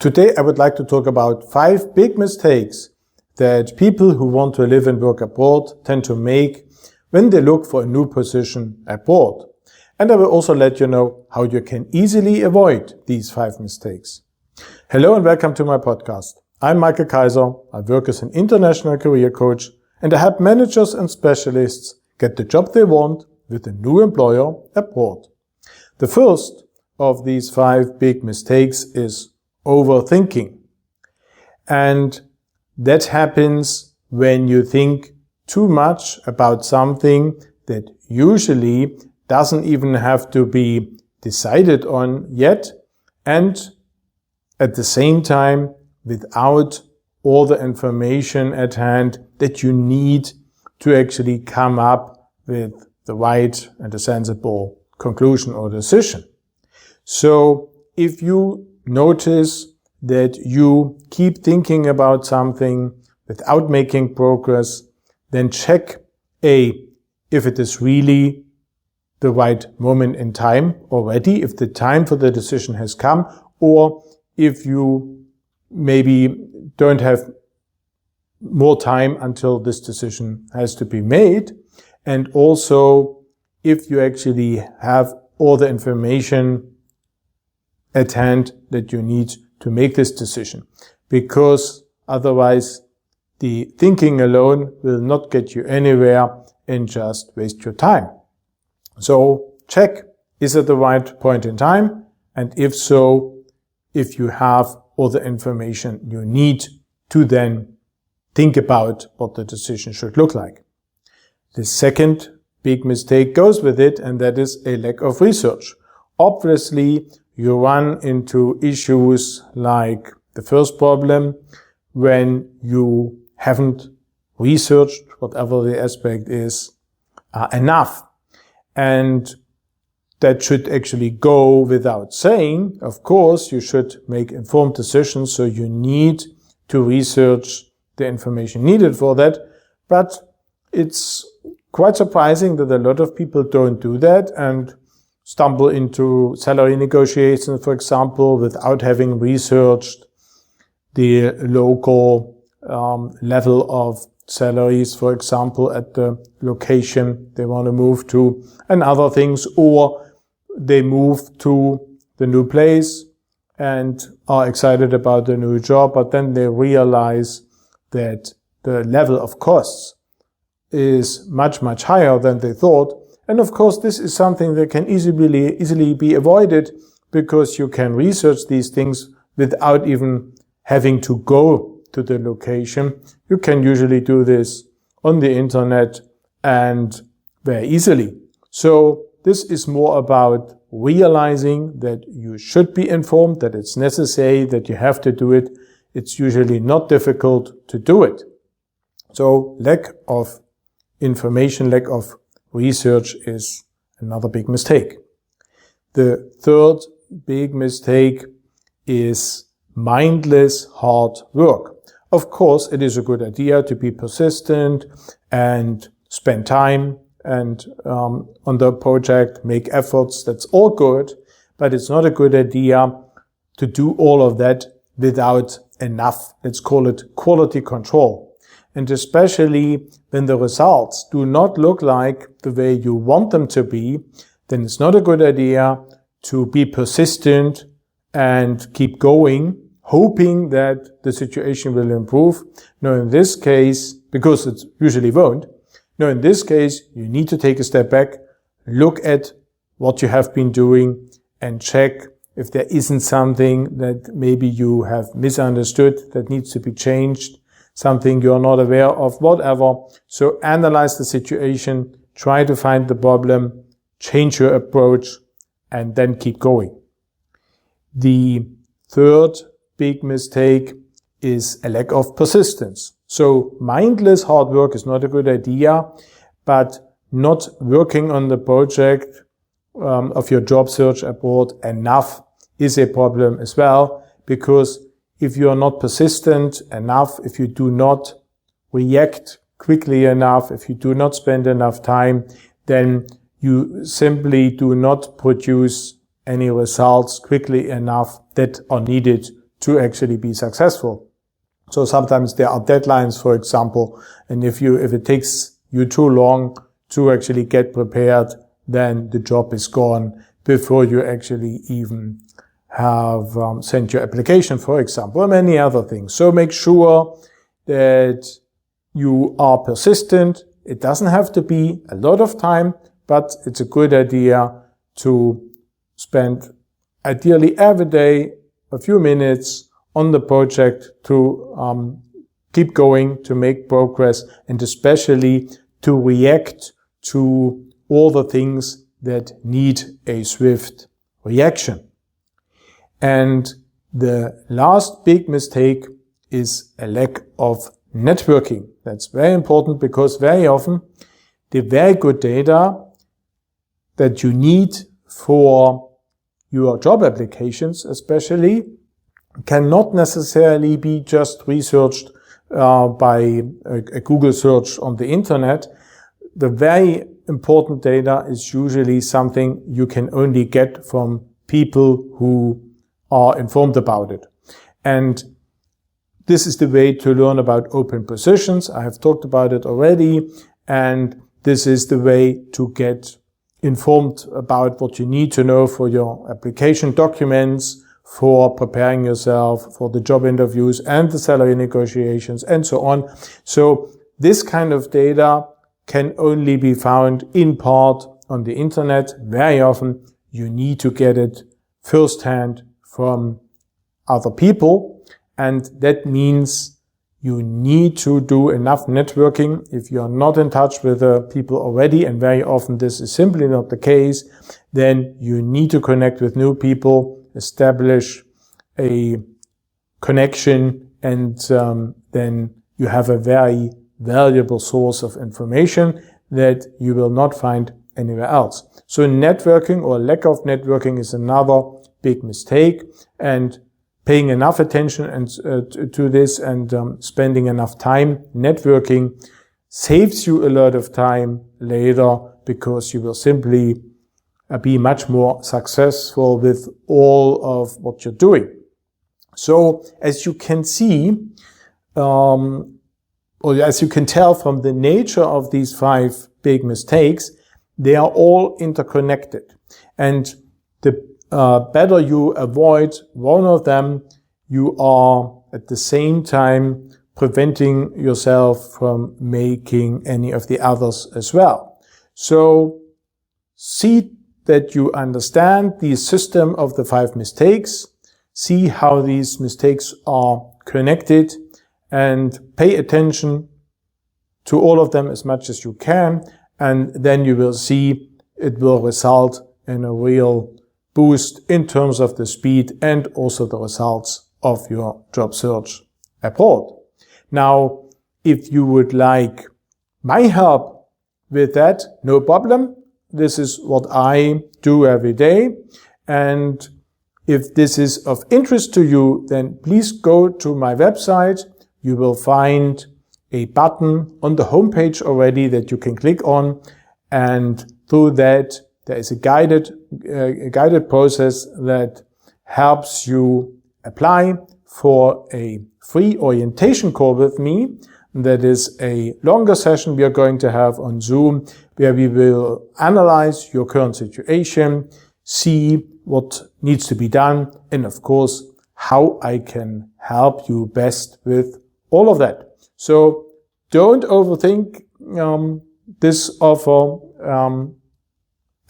Today I would like to talk about 5 big mistakes that people who want to live and work abroad tend to make when they look for a new position abroad. And I will also let you know how you can easily avoid these 5 mistakes. Hello and welcome to my podcast. I'm Michael Kaiser. I work as an international career coach and I help managers and specialists get the job they want with a new employer abroad. The first of these 5 big mistakes is overthinking. And that happens when you think too much about something that usually doesn't even have to be decided on yet, and at the same time without all the information at hand that you need to actually come up with the right and a sensible conclusion or decision. So if you notice that you keep thinking about something without making progress, then check if it is really the right moment in time already, if the time for the decision has come, or if you maybe don't have more time until this decision has to be made, and also if you actually have all the information at hand that you need to make this decision, because otherwise the thinking alone will not get you anywhere and just waste your time. So check, is it the right point in time? And if so, if you have all the information you need to then think about what the decision should look like. The second big mistake goes with it, and that is a lack of research. Obviously, you run into issues like the first problem when you haven't researched, whatever the aspect is, enough. And that should actually go without saying. Of course, you should make informed decisions, so you need to research the information needed for that. But it's quite surprising that a lot of people don't do that and stumble into salary negotiations, for example, without having researched the local level of salaries, for example, at the location they want to move to, and other things, or they move to the new place and are excited about the new job, but then they realize that the level of costs is much, much higher than they thought. And of course, this is something that can easily be avoided, because you can research these things without even having to go to the location. You can usually do this on the internet and very easily. So this is more about realizing that you should be informed, that it's necessary, that you have to do it. It's usually not difficult to do it. So lack of information, lack of research is another big mistake. The third big mistake is mindless hard work. Of course, it is a good idea to be persistent and spend time and on the project, make efforts. That's all good, but it's not a good idea to do all of that without enough, let's call it quality control. And especially when the results do not look like the way you want them to be, then it's not a good idea to be persistent and keep going, hoping that the situation will improve. No, in this case, because it usually won't, no, in this case, you need to take a step back, look at what you have been doing, and check if there isn't something that maybe you have misunderstood that needs to be changed, something you're not aware of, whatever. So analyze the situation, try to find the problem, change your approach, and then keep going. The third big mistake is a lack of persistence. So mindless hard work is not a good idea, but not working on the project of your job search abroad enough is a problem as well, because if you are not persistent enough, if you do not react quickly enough, if you do not spend enough time, then you simply do not produce any results quickly enough that are needed to actually be successful. So sometimes there are deadlines, for example, and if it takes you too long to actually get prepared, then the job is gone before you actually even have sent your application, for example, and many other things. So make sure that you are persistent. It doesn't have to be a lot of time, but it's a good idea to spend ideally every day a few minutes on the project to keep going, to make progress, and especially to react to all the things that need a swift reaction. And the last big mistake is a lack of networking. That's very important because very often the very good data that you need for your job applications especially cannot necessarily be just researched by a Google search on the internet. The very important data is usually something you can only get from people who are informed about it. And this is the way to learn about open positions. I have talked about it already. And this is the way to get informed about what you need to know for your application documents, for preparing yourself for the job interviews and the salary negotiations and so on. So this kind of data can only be found in part on the internet. Very often you need to get it firsthand from other people, and that means you need to do enough networking. If you're not in touch with people already, and very often this is simply not the case, then you need to connect with new people, establish a connection, and then you have a very valuable source of information that you will not find anywhere else. So networking or lack of networking is another big mistake, and paying enough attention to this and spending enough time networking saves you a lot of time later, because you will simply be much more successful with all of what you're doing. So as you can see, or as you can tell from the nature of these 5 big mistakes, they are all interconnected. And the better you avoid one of them, you are at the same time preventing yourself from making any of the others as well. So see that you understand the system of the 5 mistakes, see how these mistakes are connected, and pay attention to all of them as much as you can, and then you will see it will result in a real boost in terms of the speed and also the results of your job search abroad. Now, if you would like my help with that, no problem. This is what I do every day. And if this is of interest to you, then please go to my website. You will find a button on the homepage already that you can click on, and through that there is a guided process that helps you apply for a free orientation call with me. That is a longer session we are going to have on Zoom, where we will analyze your current situation, see what needs to be done, and of course, how I can help you best with all of that. So don't overthink this offer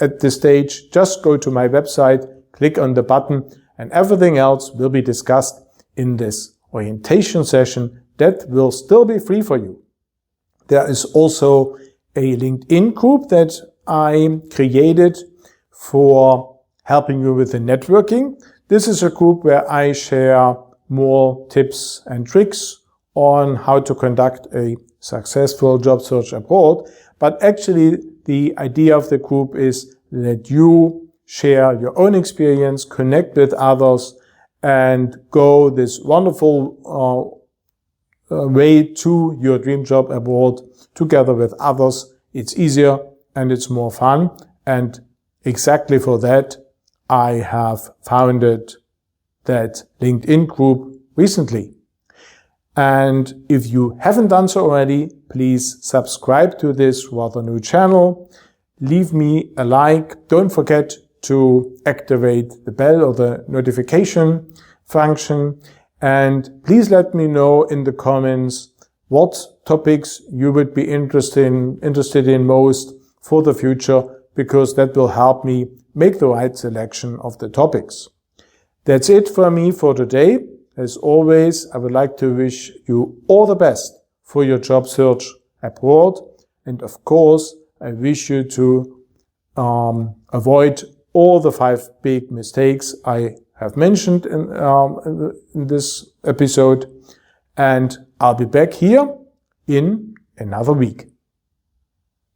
at this stage. Just go to my website, click on the button, and everything else will be discussed in this orientation session that will still be free for you. There is also a LinkedIn group that I created for helping you with the networking. This is a group where I share more tips and tricks on how to conduct a successful job search abroad. But actually, the idea of the group is that you share your own experience, connect with others, and go this wonderful way to your dream job abroad together with others. It's easier and it's more fun. And exactly for that, I have founded that LinkedIn group recently. And if you haven't done so already, please subscribe to this rather new channel. Leave me a like. Don't forget to activate the bell or the notification function. And please let me know in the comments what topics you would be interested in most for the future, because that will help me make the right selection of the topics. That's it for me for today. As always, I would like to wish you all the best for your job search abroad. And of course, I wish you to avoid all the 5 big mistakes I have mentioned in this episode. And I'll be back here in another week.